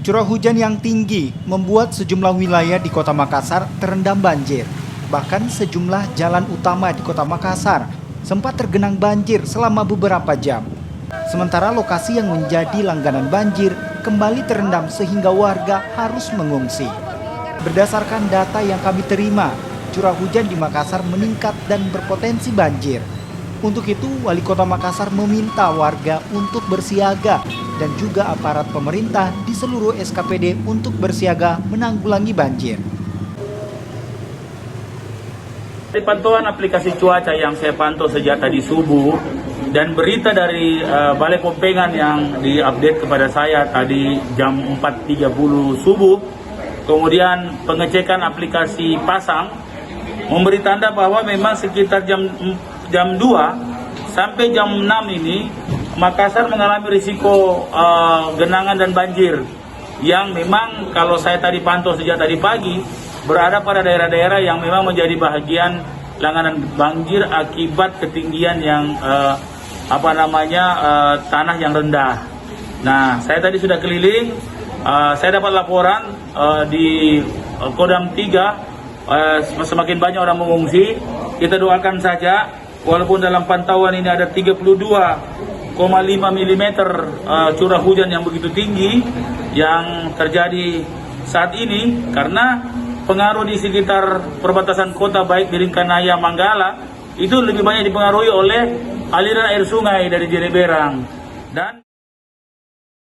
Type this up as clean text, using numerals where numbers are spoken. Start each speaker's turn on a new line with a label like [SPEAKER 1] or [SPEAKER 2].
[SPEAKER 1] Curah hujan yang tinggi membuat sejumlah wilayah di Kota Makassar terendam banjir. Bahkan sejumlah jalan utama di Kota Makassar sempat tergenang banjir selama beberapa jam. Sementara lokasi yang menjadi langganan banjir kembali terendam sehingga warga harus mengungsi. Berdasarkan data yang kami terima, curah hujan di Makassar meningkat dan berpotensi banjir. Untuk itu, Wali Kota Makassar meminta warga untuk bersiaga dan juga aparat pemerintah di seluruh SKPD untuk bersiaga menanggulangi banjir.
[SPEAKER 2] Dari pantauan aplikasi cuaca yang saya pantau sejak tadi subuh dan berita dari Balai Pompengan yang diupdate kepada saya tadi jam 4.30 subuh, kemudian pengecekan aplikasi pasang memberi tanda bahwa memang sekitar jam 2 sampai jam 6 ini Makassar mengalami risiko genangan dan banjir yang memang kalau saya tadi pantau sejak tadi pagi berada pada daerah-daerah yang memang menjadi bahagian langganan banjir akibat ketinggian yang tanah yang rendah. Nah, saya tadi sudah keliling, saya dapat laporan di Kodam 3 semakin banyak orang mengungsi. Kita doakan saja, walaupun dalam pantauan ini ada 32,5 mm curah hujan yang begitu tinggi yang terjadi saat ini, karena pengaruh di sekitar perbatasan kota baik di Ringkanaya, Manggala itu lebih banyak dipengaruhi oleh aliran air sungai dari Jereberang. Dan